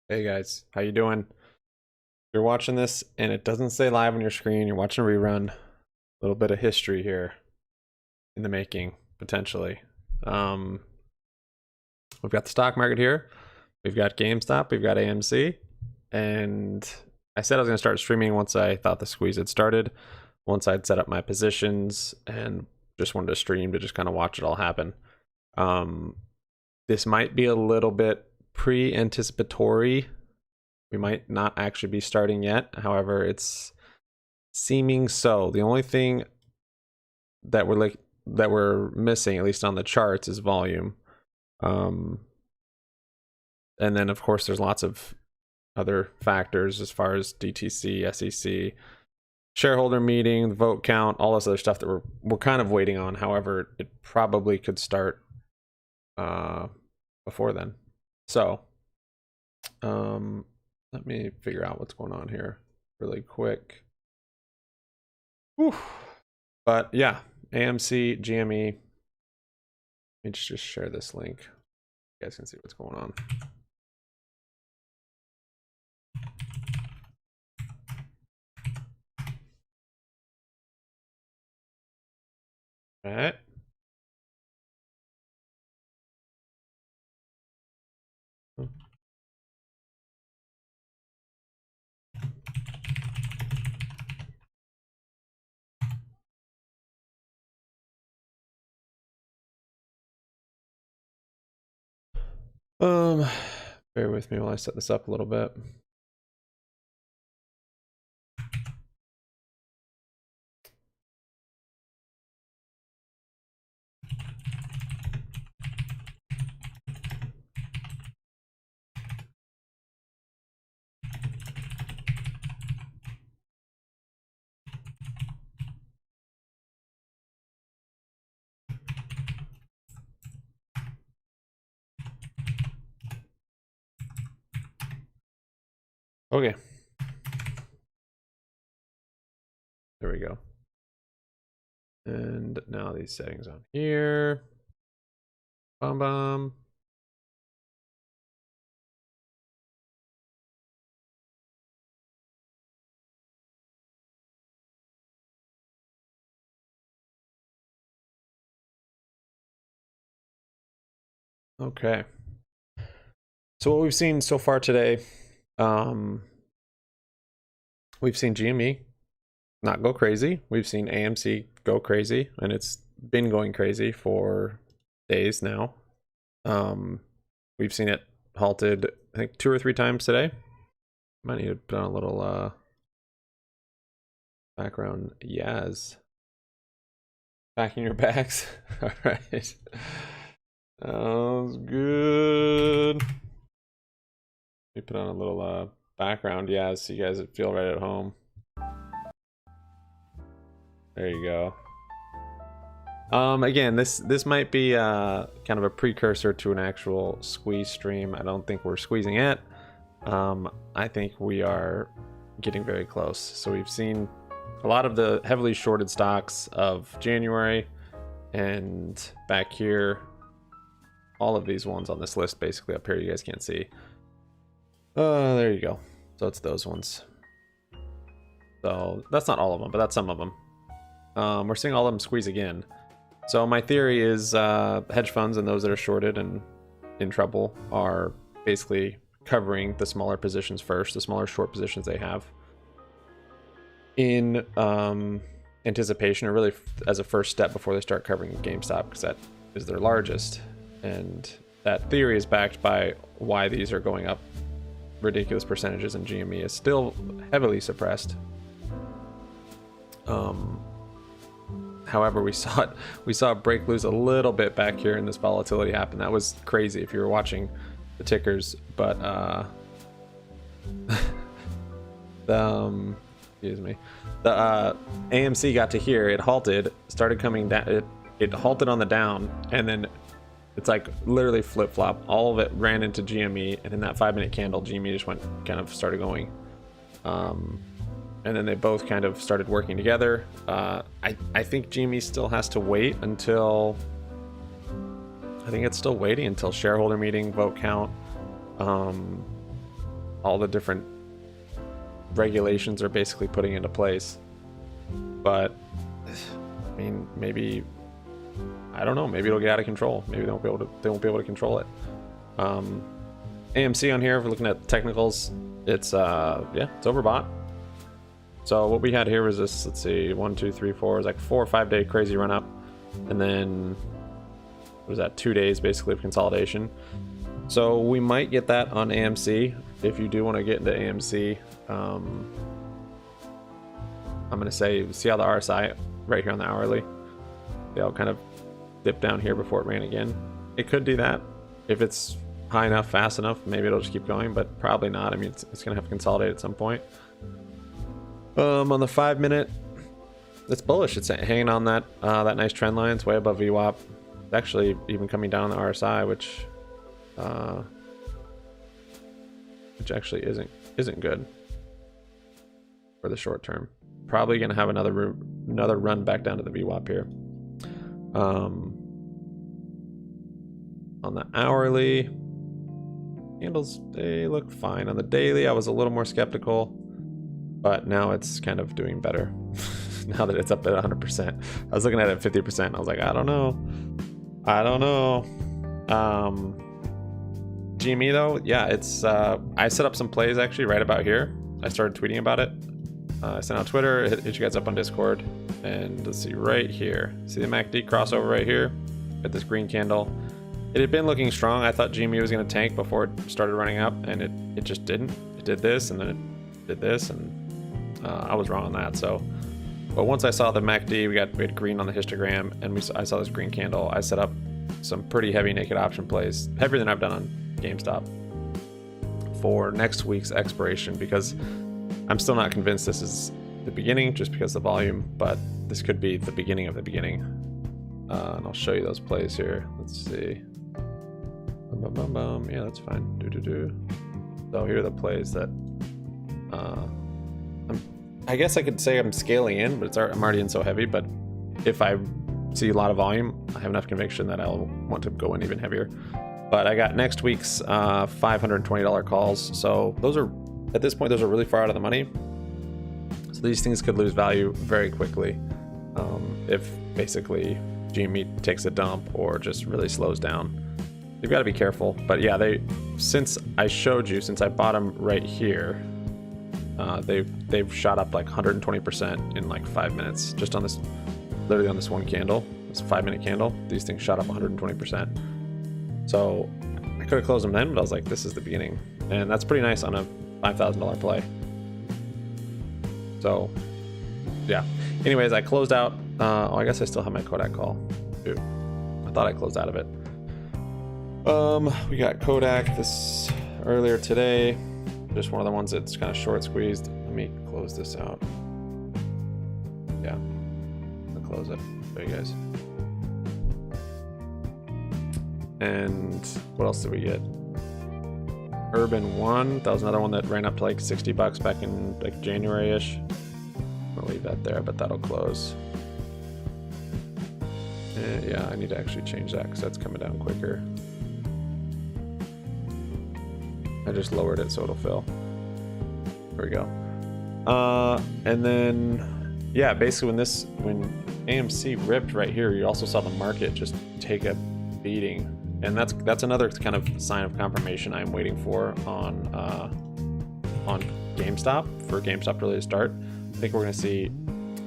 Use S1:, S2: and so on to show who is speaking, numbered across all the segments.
S1: Hey guys, how you doing? If you're watching this and it doesn't say live on your screen, you're watching a rerun. A little bit of history here in the making, potentially. Um, we've got the stock market here. We've got GameStop. We've got AMC. And I said I was going to start streaming once I thought the squeeze had started. Once I'd set up my positions and just wanted to stream to just kind of watch it all happen. This might be a little bit pre-anticipatory. We might not actually be starting yet. However, it's seeming so. The only thing that we're missing, at least on the charts, is volume. And then of course there's lots of other factors as far as DTC, SEC, shareholder meeting, the vote count, all this other stuff that we're kind of waiting on. However, it probably could start before then. So let me figure out what's going on here really quick. Whew. But yeah, AMC, GME. Let me just share this link. You guys can see what's going on. All right. Bear with me while I set this up a little bit. Okay. There we go. And now these settings on here. Bum bum. Okay. So what we've seen so far today, we've seen GME not go crazy. We've seen AMC go crazy, and it's been going crazy for days now. We've seen it halted, I think, 2 or 3 times today. Might need to put on a little background Yaz. Packing your bags. All right. Sounds good. Let me put on a little background Yaz so you guys feel right at home. There you go. Again, this might be kind of a precursor to an actual squeeze stream. I don't think we're squeezing yet. I think we are getting very close. So we've seen a lot of the heavily shorted stocks of January, and back here, all of these ones on this list basically up here you guys can't see. There you go. So it's those ones. So that's not all of them, but that's some of them. We're seeing all of them squeeze again. So my theory is hedge funds and those that are shorted and in trouble are basically covering the smaller positions first, the smaller short positions they have, in anticipation, or really as a first step before they start covering GameStop, because that is their largest. And that theory is backed by why these are going up ridiculous percentages, and GME is still heavily suppressed. However, we saw it break loose a little bit back here, and this volatility happened. That was crazy if you were watching the tickers. But excuse me, the AMC got to here. It halted, started coming down. It halted on the down, and then it's like literally flip flop. All of it ran into GME, and in that 5-minute candle, GME just started going. And then they both kind of started working together. I think GME still has to wait until, I think it's still waiting until shareholder meeting, vote count. all the different regulations are basically putting into place. But I mean, maybe, I don't know, maybe it'll get out of control. Maybe they won't be able to control it. AMC on here, if we're looking at technicals, it's yeah, it's overbought. So what we had here was this, let's see, 1 2 3 4, it was like 4 or 5 day crazy run up, and then what was that, 2 days basically of consolidation. So we might get that on AMC. If you do want to get into AMC, I'm gonna say, see how the RSI right here on the hourly, they'll kind of dip down here before it ran again. It could do that if it's high enough, fast enough. Maybe it'll just keep going, but probably not. I mean, it's gonna have to consolidate at some point. On the 5 minute, it's bullish. It's hanging on that that nice trend line. It's way above VWAP. It's actually even coming down the RSI, which actually isn't good for the short term. Probably gonna have another run back down to the VWAP here. On the hourly, candles, they look fine. On the daily, I was a little more skeptical, but now it's kind of doing better. Now that it's up at 100%. I was looking at it at 50%. I was like, I don't know. GME though, yeah, it's I set up some plays actually right about here. I started tweeting about it. I sent out Twitter, hit you guys up on Discord, and let's see right here. See the MACD crossover right here at this green candle. It had been looking strong. I thought GME was going to tank before it started running up, and it just didn't. It did this, and then it did this, and I was wrong on that. So, but once I saw the MACD, we had green on the histogram, and I saw this green candle. I set up some pretty heavy naked option plays, heavier than I've done on GameStop, for next week's expiration, because I'm still not convinced this is the beginning, just because of the volume, but this could be the beginning of the beginning. And I'll show you those plays here. Let's see. Yeah, that's fine. So here are the plays that I guess I could say I'm scaling in, but I'm already in so heavy. But if I see a lot of volume, I have enough conviction that I'll want to go in even heavier. But I got next week's $520 calls. So those are, at this point, those are really far out of the money. So these things could lose value very quickly if basically GME takes a dump or just really slows down. You've got to be careful. But yeah, since I bought them right here, they've shot up like 120% in like 5 minutes, just on this, literally on this one candle, this 5 minute candle. These things shot up 120%. So I could have closed them then, but I was like, this is the beginning, and that's pretty nice on a $5,000 play. So yeah. Anyways, I closed out. I guess I still have my Kodak call. Dude, I thought I closed out of it. We got Kodak this earlier today. Just one of the ones that's kind of short squeezed. Let me close this out. Yeah, I'll close it. There you guys. And what else did we get? Urban 1. That was another one that ran up to like $60 back in like January-ish. I'll leave that there, but that'll close. And yeah, I need to actually change that because that's coming down quicker. I just lowered it so it'll fill. There we go. And then, yeah, basically when AMC ripped right here, you also saw the market just take a beating. And that's another kind of sign of confirmation I'm waiting for on GameStop, for GameStop really to start. I think we're gonna see,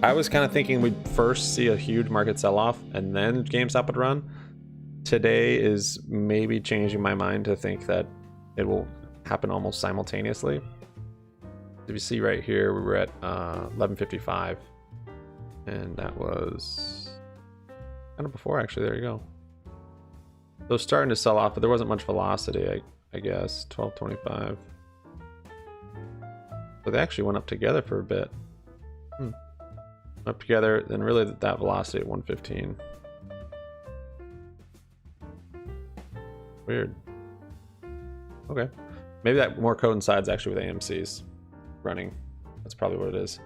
S1: I was kind of thinking we'd first see a huge market sell-off and then GameStop would run. Today is maybe changing my mind to think that it will happen almost simultaneously. If you see right here, we were at 11:55, and that was kind of before actually. There you go. So starting to sell off, but there wasn't much velocity, I guess. 12:25. So they actually went up together for a bit. Up together, then really that velocity at 115. Weird. Okay. Maybe that more coincides actually with AMC's running. That's probably what it is.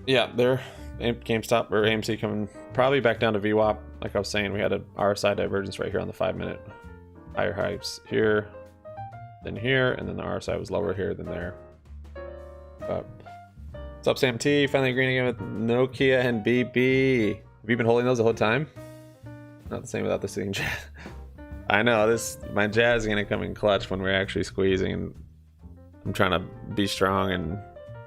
S1: Yeah, they're GameStop or AMC coming probably back down to VWAP. Like I was saying, we had an RSI divergence right here on the 5 minute. Higher highs here. than here, and then the RSI was lower here than there. But what's up, Sam T? Finally agreeing again with Nokia and BB. Have you been holding those the whole time? Not the same without the sitting jazz. I know my jazz is gonna come in clutch when we're actually squeezing, and I'm trying to be strong and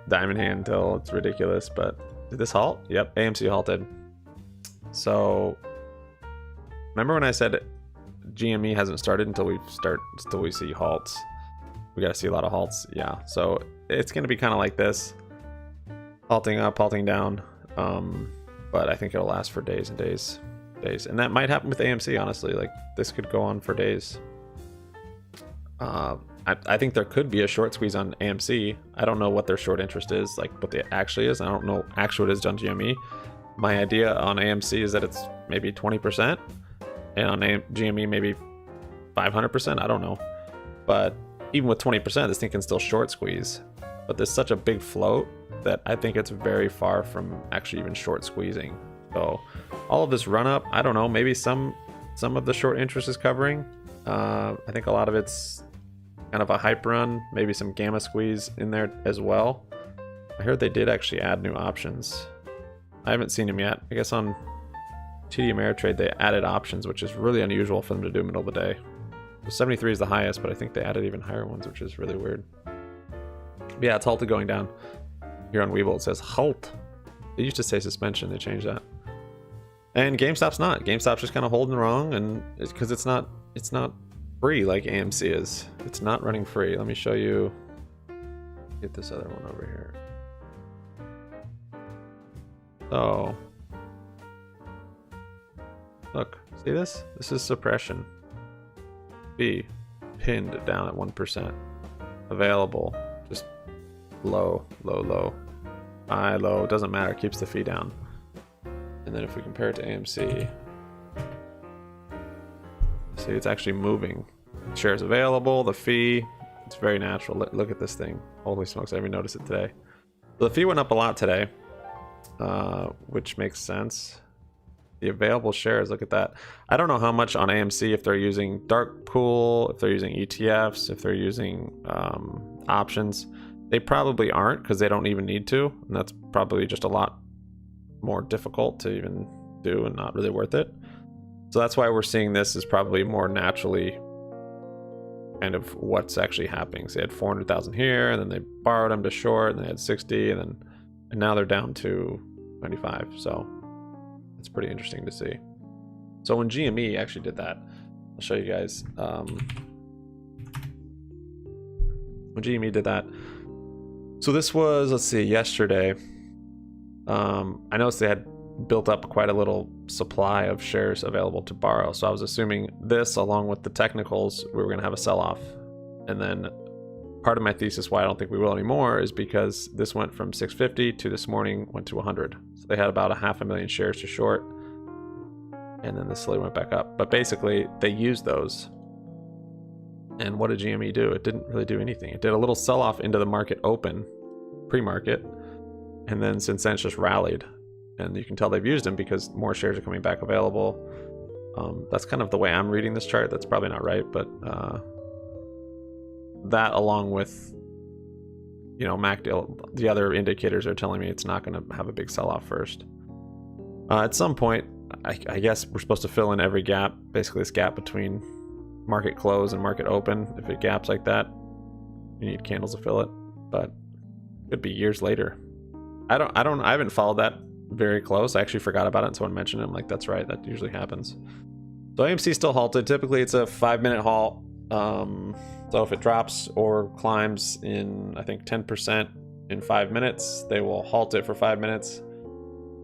S1: diamond hand until it's ridiculous. But did this halt? Yep, AMC halted. So remember when I said GME hasn't started until we see halts? We gotta see a lot of halts. Yeah, so it's gonna be kind of like this, halting up, halting down. But I think it'll last for days and days, and that might happen with AMC. Honestly, like this could go on for days. I think there could be a short squeeze on AMC. I don't know what their short interest is, like what it actually is. I don't know actually what it is on GME. My idea on AMC is that it's maybe 20%, and on GME maybe 500%. I don't know, but even with 20%, this thing can still short squeeze. But there's such a big float that I think it's very far from actually even short squeezing. So all of this run up, I don't know, maybe some of the short interest is covering. I think a lot of it's kind of a hype run, maybe some gamma squeeze in there as well. I heard they did actually add new options. I haven't seen them yet. I guess on TD Ameritrade they added options, which is really unusual for them to do middle of the day. So 73 is the highest, but I think they added even higher ones, which is really weird. But yeah, it's halted going down. Here on Webull it says halt. It used to say suspension, they changed that. And GameStop's not. GameStop's just kind of holding wrong, and it's because it's not free like AMC is. It's not running free. Let me show you. Get this other one over here. So look, see this? This is suppression. B pinned down at 1%. Available, just low, low, low. High, low, doesn't matter, keeps the fee down. And then if we compare it to AMC, see it's actually moving. Shares available, the fee, it's very natural. Look at this thing. Holy smokes, I even noticed it today. So the fee went up a lot today, which makes sense. The available shares, look at that. I don't know how much on AMC, if they're using dark pool, if they're using ETFs, if they're using options. They probably aren't, because they don't even need to, and that's probably just a lot more difficult to even do and not really worth it. So that's why we're seeing this is probably more naturally kind of what's actually happening. So they had 400,000 here, and then they borrowed them to short, and they had 60, and now they're down to 95. So it's pretty interesting to see. So when GME actually did that, I'll show you guys. When GME did that, so this was, let's see, yesterday. I noticed they had built up quite a little supply of shares available to borrow. So I was assuming this, along with the technicals, we were going to have a sell-off. And then part of my thesis why I don't think we will anymore is because this went from 650 to this morning went to 100. So they had about 500,000 shares to short. And then this slowly went back up. But basically, they used those. And what did GME do? It didn't really do anything. It did a little sell-off into the market open, pre-market. And then since then, it's just rallied. And you can tell they've used them because more shares are coming back available. That's kind of the way I'm reading this chart. That's probably not right, but that along with, you know, MACD, the other indicators are telling me it's not going to have a big sell-off first. At some point, I guess we're supposed to fill in every gap, basically this gap between market close and market open. If it gaps like that, you need candles to fill it, but it could be years later. I haven't followed that very close. I actually forgot about it, and someone mentioned it. I'm like, that's right, that usually happens. So AMC still halted. Typically it's a 5-minute halt. So if it drops or climbs in, I think 10% in 5 minutes, they will halt it for 5 minutes.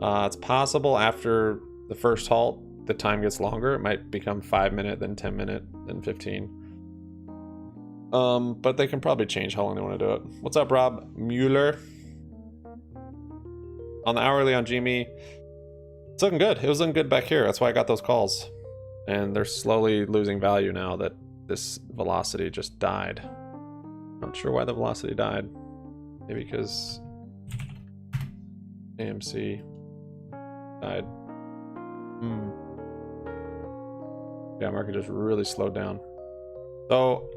S1: It's possible after the first halt the time gets longer. It might become 5 minute, then 10 minute, then 15. But they can probably change how long they want to do it. What's up, Rob Mueller? On the hourly on GME, it's looking good. It was looking good back here. That's why I got those calls. And they're slowly losing value now that this velocity just died. Not sure why the velocity died. Maybe because AMC died. Yeah, market just really slowed down. So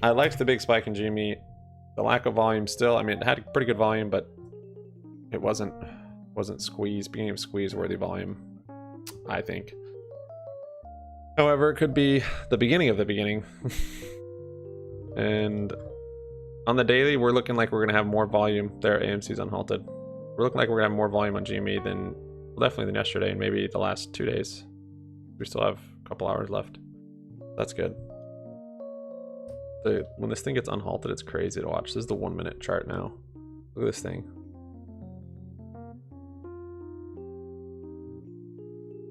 S1: I liked the big spike in GME. The lack of volume still, I mean, it had pretty good volume, but it wasn't squeeze, beginning of squeeze worthy volume, I think. However, it could be the beginning of the beginning. And on the daily, we're looking like we're gonna have more volume. There, AMC's unhalted. We're looking like we're gonna have more volume on GME than, well, definitely than yesterday and maybe the last 2 days. We still have a couple hours left. That's good. When this thing gets unhalted, it's crazy to watch. This is the 1 minute chart now. Look at this thing.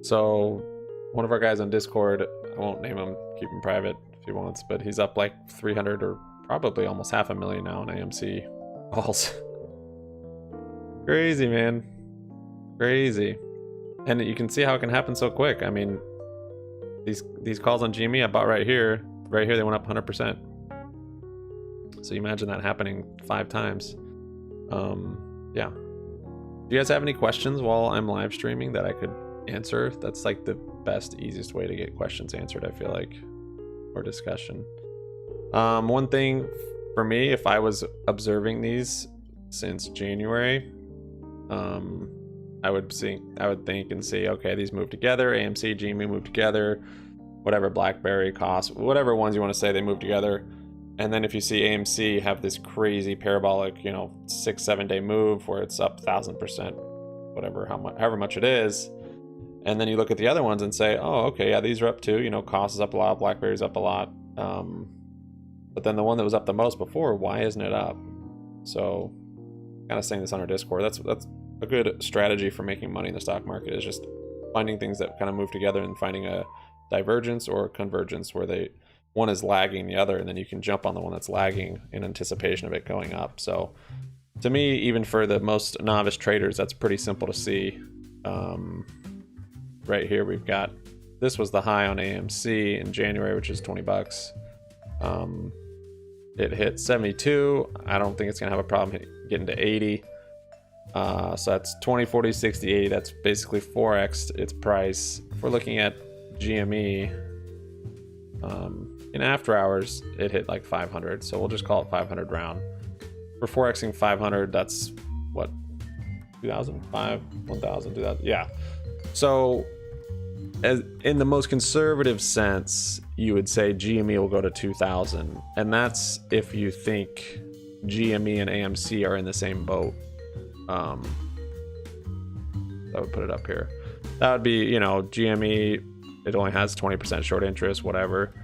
S1: So one of our guys on Discord, I won't name him, keep him private if he wants, but he's up like 300 or probably almost 500,000 now in AMC calls. Crazy, man. Crazy. And you can see how it can happen so quick. I mean, these calls on GME I bought right here they went up 100%. So you imagine that happening 5 times. Yeah. Do you guys have any questions while I'm live streaming that I could answer? That's like the best, easiest way to get questions answered, I feel like, or discussion. One thing for me, if I was observing these since January, I would think and see, okay, these move together, AMC, GME move together, whatever BlackBerry costs, whatever ones you want to say, they move together. And then if you see AMC have this crazy parabolic, 6-7 day move where it's up 1,000%, whatever, however much it is, and then you look at the other ones and say, oh, okay, yeah, these are up too. Cost is up a lot, BlackBerry's up a lot. But then the one that was up the most before, why isn't it up? So, kind of saying this on our Discord. That's a good strategy for making money in the stock market, is just finding things that kind of move together and finding a divergence or convergence where one is lagging the other, and then you can jump on the one that's lagging in anticipation of it going up. So, to me, even for the most novice traders, that's pretty simple to see. Right here we've got, this was the high on AMC in January, which is 20 bucks. It hit 72. I don't think it's gonna have a problem getting to 80. So that's 20, 40, 60, 80. That's basically 4x its price. If we're looking at GME, in after hours, it hit like 500. So we'll just call it 500 round. For 4xing 500, that's what, 2005, 1000, 2000, yeah. So as in the most conservative sense, you would say GME will go to 2000, and that's if you think GME and AMC are in the same boat. I would put it up here. That would be, GME, it only has 20% short interest, whatever.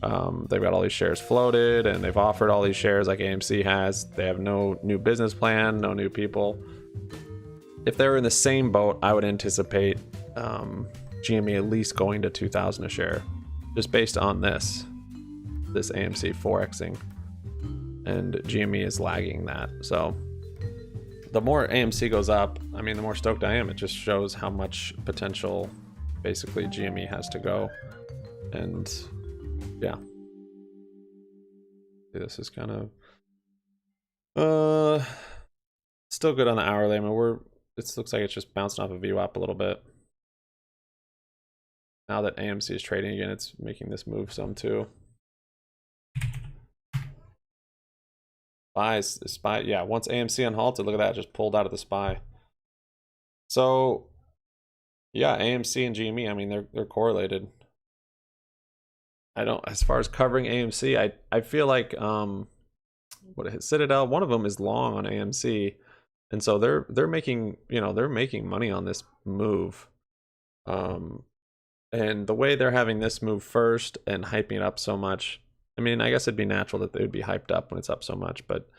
S1: They've got all these shares floated, and they've offered all these shares like AMC has. They have no new business plan, no new people. If they were in the same boat, I would anticipate GME at least going to 2,000 a share, just based on this AMC 4xing, and GME is lagging that. So the more AMC goes up, I mean, the more stoked I am. It just shows how much potential basically GME has to go. And yeah, this is kind of still good on the hourly. I mean, it looks like it's just bouncing off a VWAP a little bit. Now that AMC is trading again, it's making this move some too. SPY, yeah, once AMC unhalted, look at that, just pulled out of the SPY. So yeah, AMC and GME, I mean, they're correlated. As far as covering AMC, I feel like what is Citadel, one of them is long on AMC, and so they're making money on this move. And the way they're having this move first and hyping it up so much, I mean, I guess it'd be natural that they would be hyped up when it's up so much, but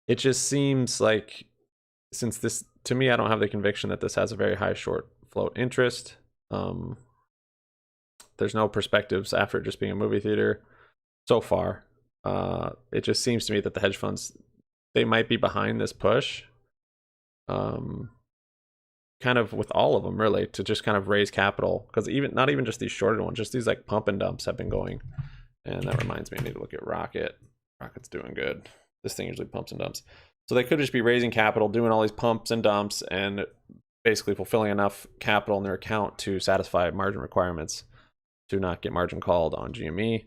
S1: it just seems like, since this, to me, I don't have the conviction that this has a very high short float interest. There's no perspectives after it just being a movie theater so far. It just seems to me that the hedge funds, they might be behind this push. Kind of with all of them, really, to just kind of raise capital, because not even just these shorted ones, just these like pump and dumps have been going. And that reminds me, I need to look at Rocket. Rocket's doing good. This thing usually pumps and dumps, so they could just be raising capital, doing all these pumps and dumps, and basically fulfilling enough capital in their account to satisfy margin requirements to not get margin called on GME.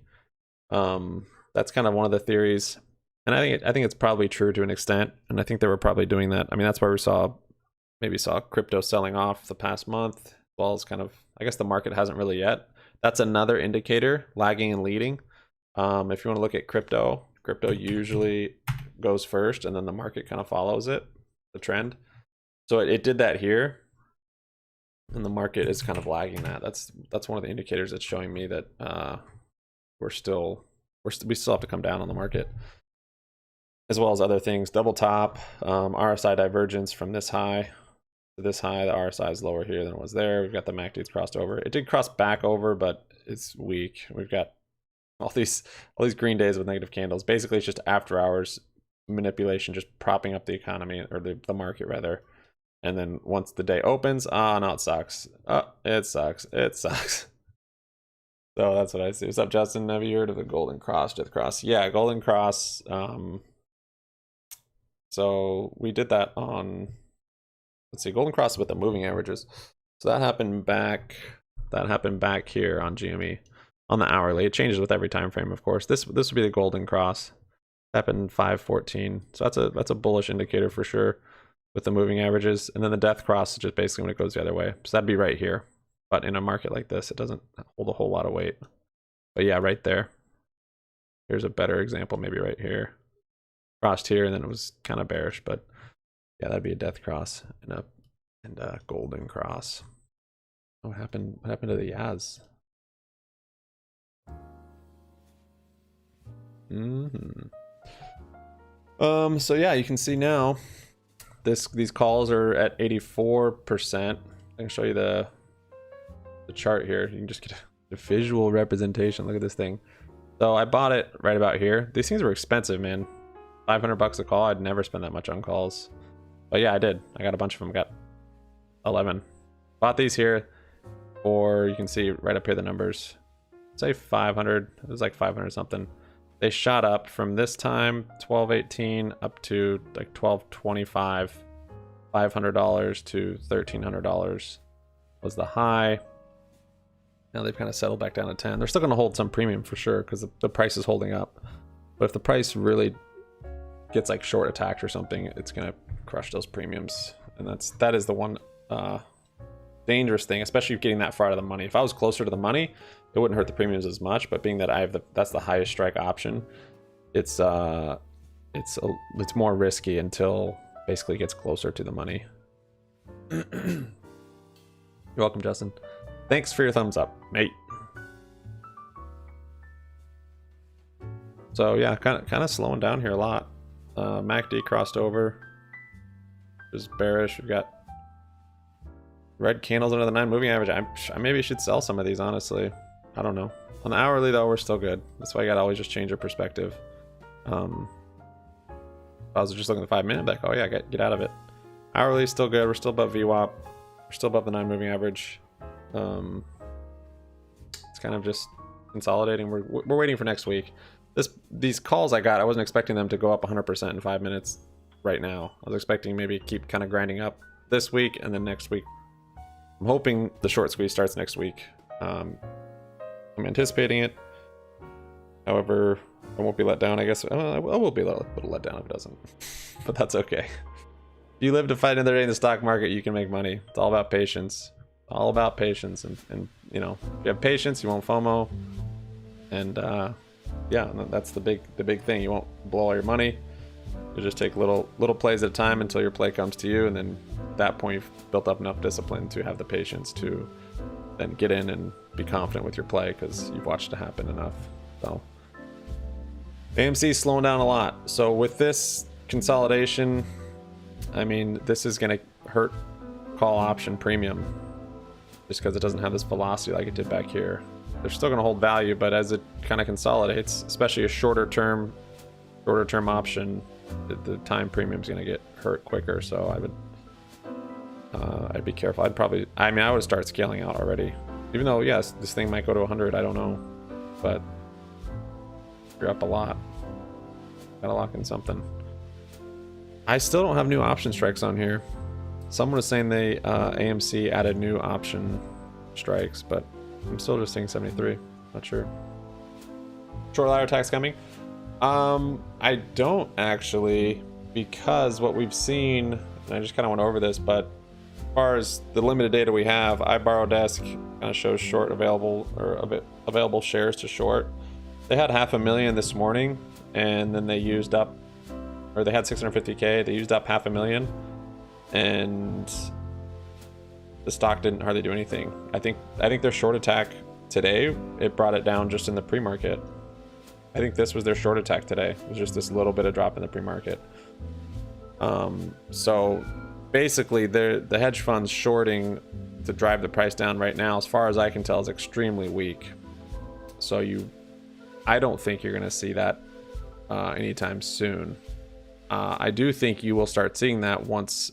S1: That's kind of one of the theories, and I think it's probably true to an extent. And I think they were probably doing that. I mean, that's why we saw crypto selling off the past month, as well as kind of, I guess the market hasn't really yet. That's another indicator, lagging and leading. If you want to look at crypto usually goes first, and then the market kind of follows it, the trend. So it did that here, and the market is kind of lagging that. That's one of the indicators that's showing me that we still have to come down on the market, as well as other things. Double top, RSI divergence from this high to this high. The RSI is lower here than it was there. We've got the MACD's crossed over. It did cross back over, but it's weak. We've got all these green days with negative candles. Basically, it's just after hours manipulation, just propping up the economy, or the market rather. And then once the day opens, no, it sucks. It sucks. So that's what I see. What's up, Justin? Have you heard of the Golden Cross, Death Cross? Yeah, Golden Cross. So we did that on, let's see, Golden Cross with the moving averages. So that happened back here on GME on the hourly. It changes with every time frame, of course. This would be the Golden Cross. Happened 514. So that's a bullish indicator for sure with the moving averages. And then the Death Cross is just basically when it goes the other way. So that'd be right here. But in a market like this, it doesn't hold a whole lot of weight. But yeah, right there. Here's a better example, maybe right here. Crossed here, and then it was kind of bearish, but yeah, that'd be a Death Cross and a Golden Cross. What happened to the Yaz? So yeah, you can see now these calls are at 84%. I can show you the chart here. You can just get a visual representation. Look at this thing. So I bought it right about here. These things were expensive, man. $500 a call. I'd never spend that much on calls. But yeah, I did. I got a bunch of them. Got 11. Bought these here for, you can see right up here the numbers. Say 500. It was like 500 something. They shot up from this time, 1218, up to like 1225. $500 to $1,300 was the high. Now they've kind of settled back down to 10. They're still going to hold some premium for sure because the price is holding up. But if the price really gets like short attacked or something, it's going to crush those premiums. And that is the one dangerous thing, especially getting that far out of the money. If I was closer to the money, it wouldn't hurt the premiums as much. But being that that's the highest strike option, it's more risky until basically gets closer to the money. You're welcome, Justin. Thanks for your thumbs up, mate. So yeah, kind of slowing down here a lot. MACD crossed over. Just bearish. We've got red candles under the 9 moving average. I maybe should sell some of these, honestly. I don't know. On the hourly though, we're still good. That's why you gotta always just change your perspective. If I was just looking at the 5 minute, I'm like, oh yeah, get out of it. Hourly still good. We're still above VWAP. We're still above the 9 moving average. It's kind of just consolidating. We're waiting for next week. These calls I wasn't expecting them to go up 100% in 5 minutes right now. I was expecting maybe keep kind of grinding up this week, and then next week I'm hoping the short squeeze starts next week. I'm anticipating it. However, I won't be let down, I guess. I will be a little let down if it doesn't. But that's okay. If you live to fight another day in the stock market, you can make money. It's all about patience. All about patience. And you know, if you have patience, you won't FOMO. And yeah, that's the big thing. You won't blow all your money. You just take little plays at a time until your play comes to you, and then at that point you've built up enough discipline to have the patience to then get in and be confident with your play because you've watched it happen enough. So AMC is slowing down a lot. So with this consolidation, I mean, this is going to hurt call option premium just because it doesn't have this velocity like it did back here. They're still going to hold value, but as it kind of consolidates, especially a shorter term option, the time premium is going to get hurt quicker. So I'd be careful. I would start scaling out already, even though yes, this thing might go to 100. I don't know, but you're up a lot. Gotta lock in something. I still don't have new option strikes on here. Someone was saying they AMC added new option strikes, but I'm still just seeing 73. Not sure. short ladder attacks coming? I don't actually, because what we've seen, and I just kind of went over this, but as far as the limited data we have, iBorrowDesk kind of shows short available, or available shares to short. They had 500,000 this morning, and then they used up, or they had 650K, they used up 500,000, and the stock didn't hardly do anything. I think their short attack today, it brought it down just in the pre-market. I think this was their short attack today. It was just this little bit of drop in the pre-market. So basically, the hedge funds shorting to drive the price down right now, as far as I can tell, is extremely weak. So I don't think you're going to see that anytime soon. I do think you will start seeing that once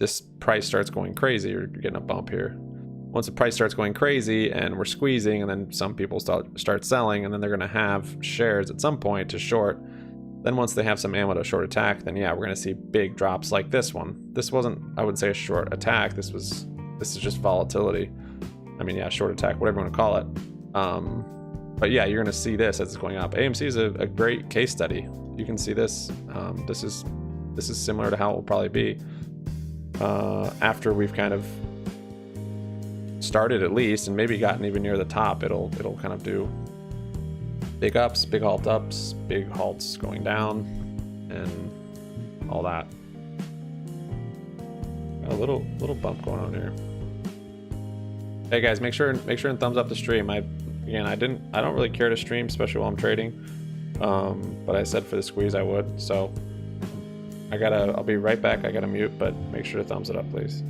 S1: this price starts going crazy. You're getting a bump here. Once the price starts going crazy and we're squeezing, and then some people start selling, and then they're going to have shares at some point to short. Then once they have some ammo to short attack, then yeah, we're going to see big drops like this one. This wasn't, I would say, a short attack. This is just volatility. I mean, yeah, short attack, whatever you want to call it. But yeah, you're going to see this as it's going up. AMC is a great case study. You can see this. This is similar to how it will probably be after we've kind of started, at least, and maybe gotten even near the top. It'll kind of do big ups, big ups, big halts going down, and all that. A little bump going on here. Hey guys, make sure and thumbs up the stream. I don't really care to stream, especially while I'm trading. But I said for the squeeze I would, so I'll be right back. I gotta mute, but make sure to thumbs it up, please.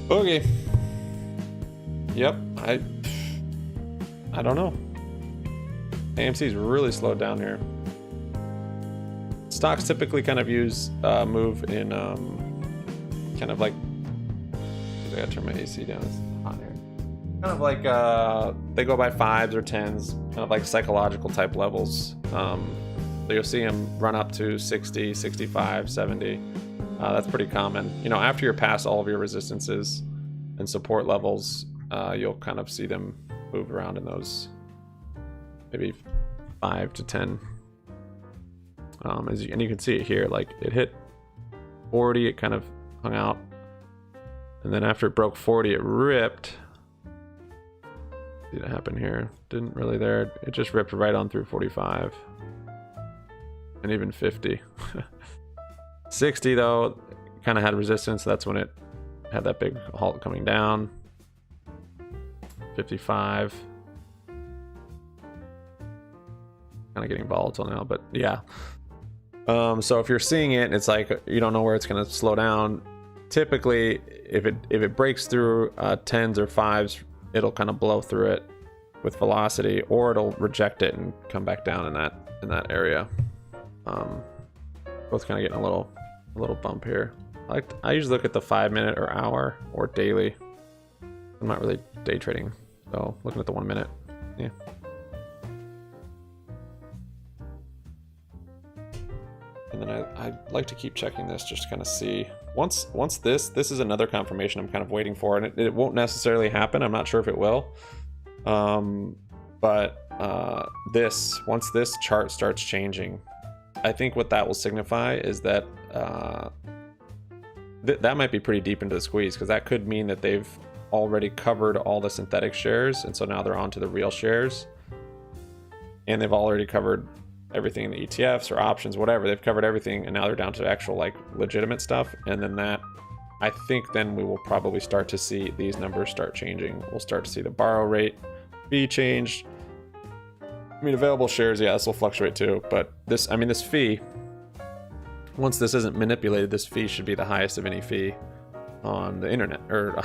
S1: Okay. Yep, I don't know. AMC's really slowed down here. Stocks typically kind of move in kind of like, I gotta turn my AC down, it's hot here. Kind of like they go by 5s or 10s, kind of like psychological type levels. So you'll see them run up to 60, 65, 70. That's pretty common. You know, after you're past all of your resistances and support levels, you'll kind of see them move around in those maybe 5 to 10. And you can see it here, like it hit 40, it kind of hung out, and then after it broke 40, it ripped. See what happened here? Didn't really there. It just ripped right on through 45, and even 50. 60 though, kind of had resistance. So that's when it had that big halt coming down. 55. Kind of getting volatile now, but yeah. So if you're seeing it and it's like you don't know where it's going to slow down, typically if it breaks through 10s or 5s, it'll kind of blow through it with velocity, or it'll reject it and come back down in that area. Both kind of getting a little bump here. I usually look at the 5-minute or hour or daily. I'm not really day trading So looking at the 1 minute, yeah. And then I like to keep checking this just to kind of see. Once this is another confirmation I'm kind of waiting for, and it won't necessarily happen. I'm not sure if it will. But once this chart starts changing, I think what that will signify is that that might be pretty deep into the squeeze, because that could mean that they've already covered all the synthetic shares, and so now they're on to the real shares, and they've already covered everything in the ETFs or options, whatever. They've covered everything, and now they're down to actual like legitimate stuff. And then that, I think then we will probably start to see these numbers start changing. We'll start to see the borrow rate be changed. I mean, available shares, yeah, this will fluctuate too. But this, I mean, this fee, once this isn't manipulated, this fee should be the highest of any fee on the internet, or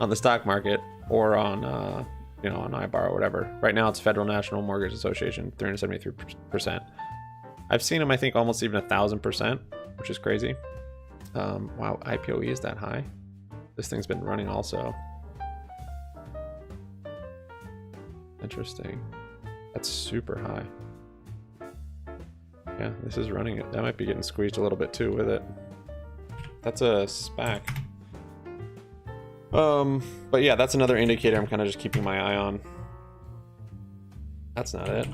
S1: on the stock market, or on you know, on iBar or whatever. Right now it's Federal National Mortgage Association, 373%. I've seen them, I think, almost even 1,000%, which is crazy. Wow, IPOE is that high? This thing's been running also. Interesting. That's super high. Yeah, this is running it. That might be getting squeezed a little bit too with it. That's a SPAC. But yeah, that's another indicator I'm kind of just keeping my eye on. That's not it.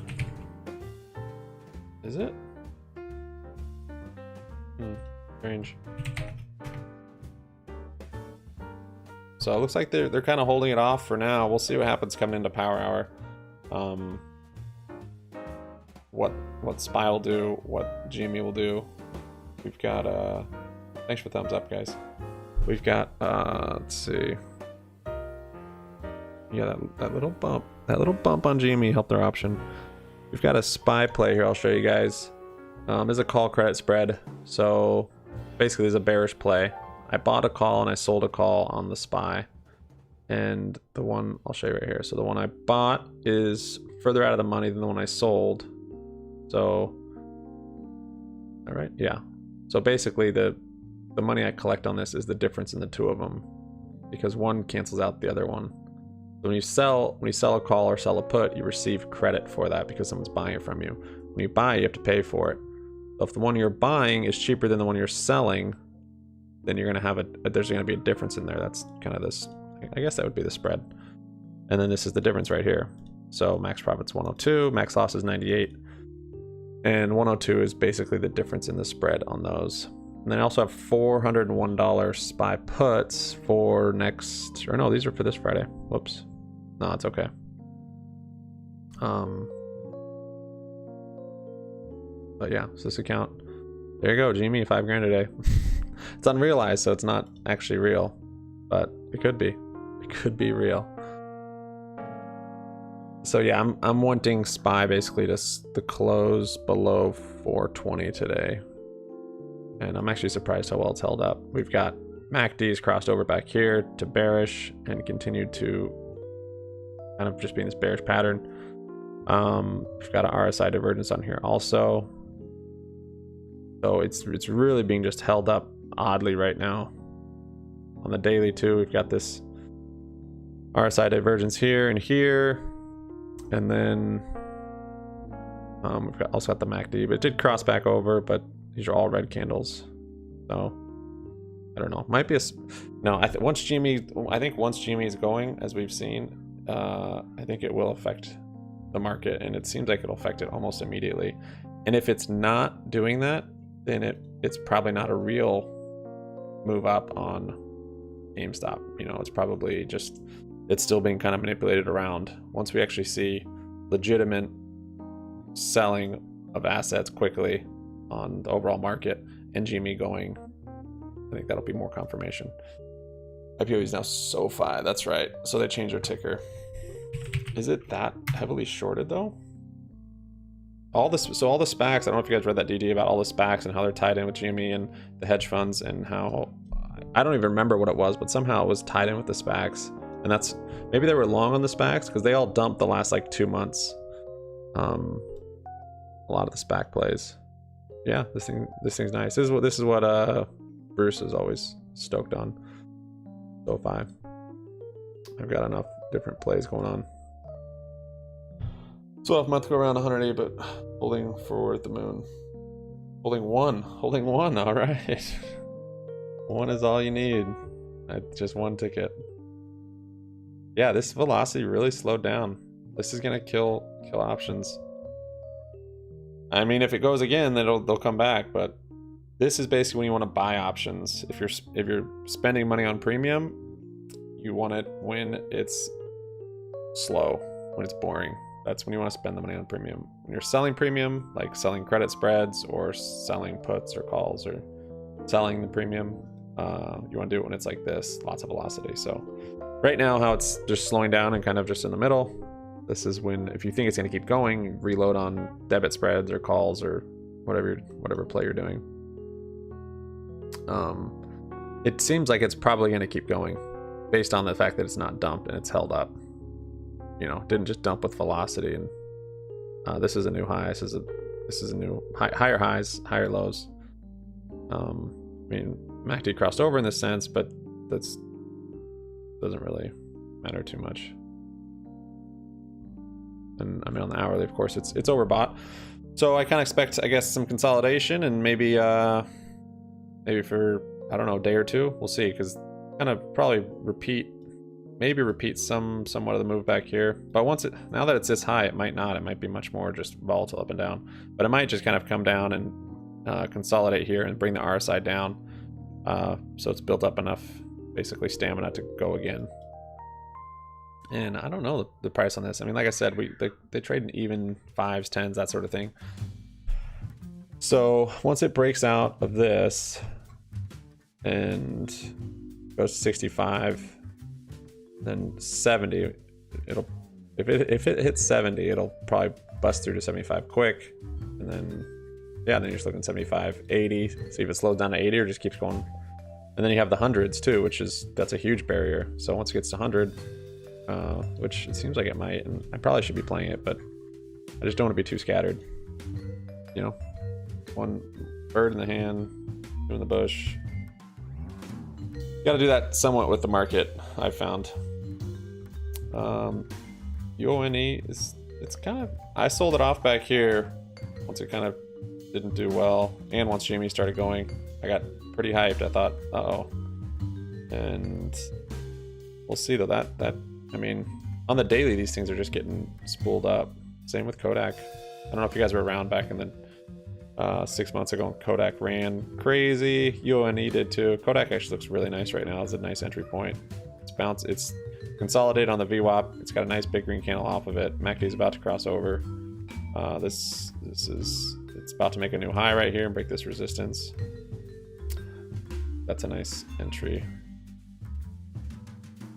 S1: Is it? Strange. So it looks like they're kind of holding it off for now. We'll see what happens coming into Power Hour. What SPY will do, what GME will do. We've got thanks for thumbs up, guys. We've got let's see. Yeah, that little bump on GME helped their option. We've got a SPY play here. I'll show you guys. There's a call credit spread. So basically, there's a bearish play. I bought a call and I sold a call on the SPY, and the one I'll show you right here. So the one I bought is further out of the money than the one I sold. So, all right, yeah. So basically, the money I collect on this is the difference in the two of them, because one cancels out the other one. So when you sell a call or sell a put, you receive credit for that because someone's buying it from you. When you buy, you have to pay for it. So if the one you're buying is cheaper than the one you're selling, then you're gonna have there's gonna be a difference in there. That's kind of this. I guess that would be the spread. And then this is the difference right here. So max profit's 102, max loss is 98, and 102 is basically the difference in the spread on those. And then I also have $401 SPY puts for next, or no, these are for this Friday. Whoops. No, it's okay. But yeah, so this account, there you go, GME, $5 grand today. It's unrealized, so it's not actually real, but it could be. It could be real. So yeah, I'm wanting SPY basically to close below 420 today. And I'm actually surprised how well it's held up. We've got MACD's crossed over back here to bearish and continued to kind of just be in this bearish pattern. We've got an RSI divergence on here also. So it's really being just held up oddly right now. On the daily too, we've got this RSI divergence here and here. And then we've also got the MACD, but it did cross back over, but these are all red candles. So I don't know. Might be no. I think once GME is going, as we've seen, I think it will affect the market, and it seems like it'll affect it almost immediately. And if it's not doing that, then it's probably not a real move up on GameStop. You know, it's probably just, it's still being kind of manipulated around. Once we actually see legitimate selling of assets quickly on the overall market and GME going, I think that'll be more confirmation. IPO is now SoFi, that's right. So they changed their ticker. Is it that heavily shorted though? All the SPACs, I don't know if you guys read that DD about all the SPACs and how they're tied in with GME and the hedge funds, and how, I don't even remember what it was, but somehow it was tied in with the SPACs. And that's, maybe they were long on the SPACs because they all dumped the last like 2 months. A lot of the SPAC plays. Yeah, this thing's nice. This is what Bruce is always stoked on. SoFi. I've got enough different plays going on. So off month go around 180, but holding for the moon. Holding one, all right. One is all you need. Just one ticket. Yeah, this velocity really slowed down. This is gonna kill options. I mean, if it goes again, then they'll come back. But this is basically when you want to buy options. If you're spending money on premium, you want it when it's slow, when it's boring. That's when you want to spend the money on premium. When you're selling premium, like selling credit spreads or selling puts or calls or selling the premium, you want to do it when it's like this, lots of velocity. So right now, how it's just slowing down and kind of just in the middle. This is when, if you think it's going to keep going, reload on debit spreads or calls or whatever play you're doing. It seems like it's probably going to keep going based on the fact that it's not dumped and it's held up. You know, didn't just dump with velocity. And this is a new high. This is a new higher highs, higher lows. I mean, MACD crossed over in this sense, but that's doesn't really matter too much. And I mean, on the hourly, of course, it's overbought. So I kind of expect, I guess, some consolidation and maybe for, I don't know, a day or two. We'll see, because kind of probably repeat somewhat of the move back here. But now that it's this high, it might not. It might be much more just volatile up and down. But it might just kind of come down and consolidate here and bring the RSI down. So it's built up enough, basically, stamina to go again. And I don't know the price on this. I mean, like I said, they trade in even 5s, 10s, that sort of thing. So once it breaks out of this and goes to 65, then 70, if it hits 70, it'll probably bust through to 75 quick. And then, yeah, then you're just looking 75, 80. See if it slows down to 80 or just keeps going. And then you have the hundreds too, that's a huge barrier. So once it gets to 100, which it seems like it might, and I probably should be playing it, but I just don't want to be too scattered. You know, one bird in the hand, two in the bush. Got to do that somewhat with the market, I've found. UONE it's kind of, I sold it off back here once it kind of didn't do well, and once GME started going, I got pretty hyped. I thought, uh-oh. And we'll see though, that I mean, on the daily, these things are just getting spooled up. Same with Kodak. I don't know if you guys were around back in the 6 months ago when Kodak ran crazy. UONE did too. Kodak actually looks really nice right now. It's a nice entry point. It's consolidated on the VWAP. It's got a nice big green candle off of it. MACD is about to cross over. It's about to make a new high right here and break this resistance. That's a nice entry.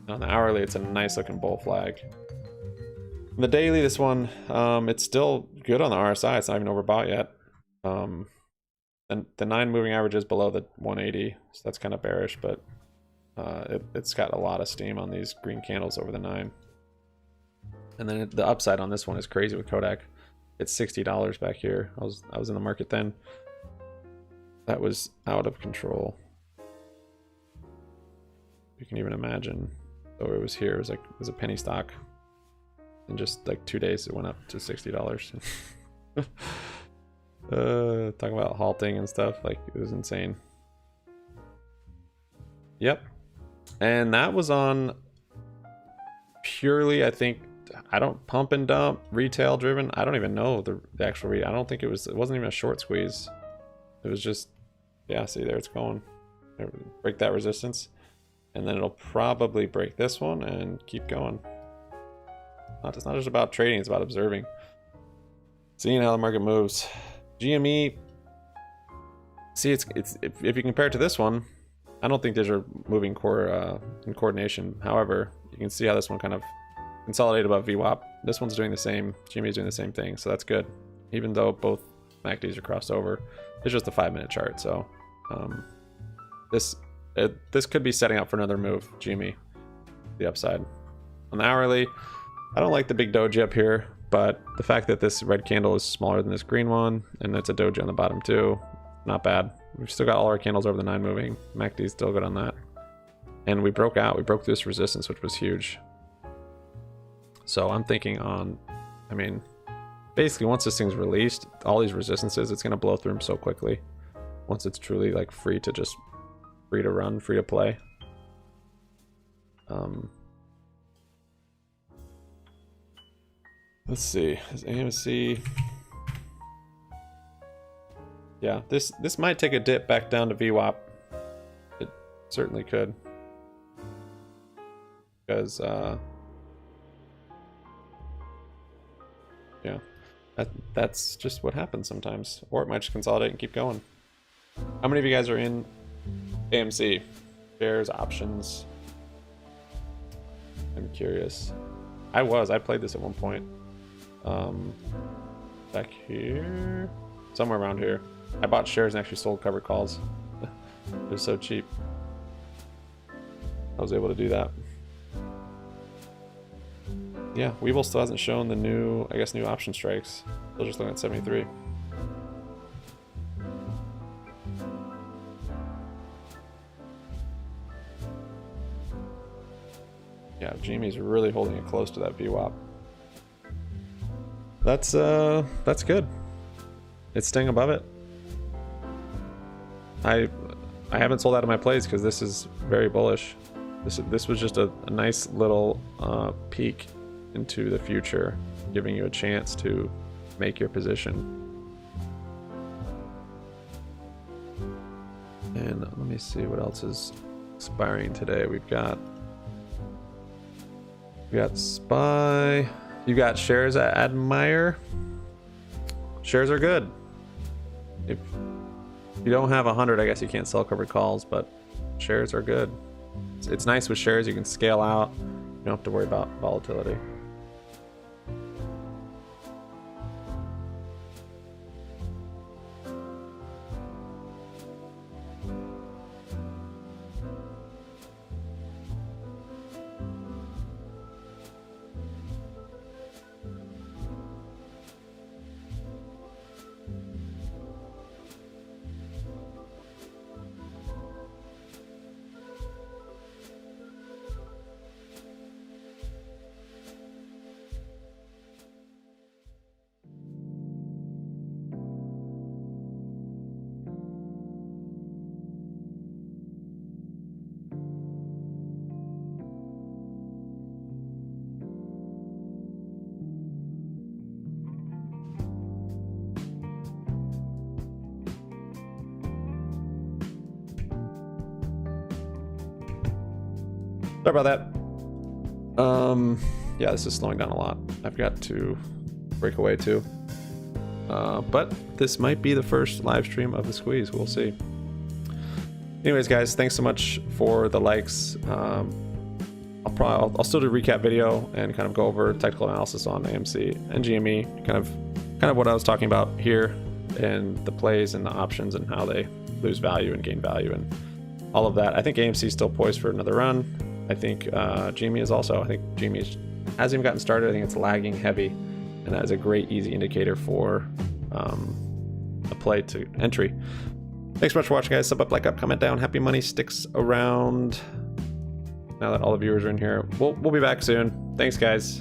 S1: On the hourly, it's a nice looking bull flag. On the daily, this one, it's still good on the RSI. It's not even overbought yet. And the 9 moving average is below the 180, so that's kind of bearish, but it's got a lot of steam on these green candles over the 9. And then the upside on this one is crazy with Kodak. It's $60 back here. I was in the market then. That was out of control. You can even imagine. So it was here. It was a penny stock. In just like 2 days, it went up to $60. Talking about halting and stuff, like it was insane. Yep. And that was on purely, I think, I don't pump and dump, retail driven. I don't even know the actual read. I don't think it wasn't even a short squeeze. It was just, yeah, see there it's going. Break that resistance. And then it'll probably break this one and keep going. It's not just about trading, it's about observing. Seeing how the market moves. GME, see, it's if you compare it to this one, I don't think these are moving core in coordination. However, you can see how this one kind of consolidated above VWAP. This one's doing the same. GME is doing the same thing, so that's good. Even though both MACDs are crossed over, it's just a 5-minute chart. So this could be setting up for another move. GME, the upside. On the hourly, I don't like the big doji up here, but the fact that this red candle is smaller than this green one, and it's a doji on the bottom too, not bad. We've still got all our candles over the 9 moving. MACD is still good on that. And we broke out. We broke this resistance, which was huge. So I'm thinking on, I mean, basically once this thing's released, all these resistances, it's going to blow through them so quickly. Once it's truly like free to run, free to play. Let's see, is AMC... Yeah, this might take a dip back down to VWAP. It certainly could. Because, yeah, that's just what happens sometimes. Or it might just consolidate and keep going. How many of you guys are in AMC? Shares, options? I'm curious. I played this at one point. Back here? Somewhere around here. I bought shares and actually sold covered calls. They're so cheap. I was able to do that. Yeah, Weevil still hasn't shown the new, I guess, new option strikes. Still just looking at 73. Yeah, GME's really holding it close to that VWAP. That's good. It's staying above it. I haven't sold out of my plays because this is very bullish. This was just a nice little peek into the future, giving you a chance to make your position. And let me see what else is expiring today. We've got SPY. You got shares at Admire. Shares are good. If you don't have 100, I guess you can't sell covered calls, but shares are good. It's nice with shares. You can scale out. You don't have to worry about volatility. Sorry about that. Yeah, this is slowing down a lot. I've got to break away too. But this might be the first live stream of the squeeze. We'll see. Anyways, guys, thanks so much for the likes. I'll still do a recap video and kind of go over technical analysis on AMC and GME, kind of what I was talking about here, and the plays and the options and how they lose value and gain value and all of that. I think AMC is still poised for another run. I think GME is also. I think GME hasn't even gotten started. I think it's lagging heavy, and that is a great easy indicator for a play to entry. Thanks so much for watching, guys. Sub up, like up, comment down. Happy money sticks around. Now that all the viewers are in here, we'll be back soon. Thanks, guys.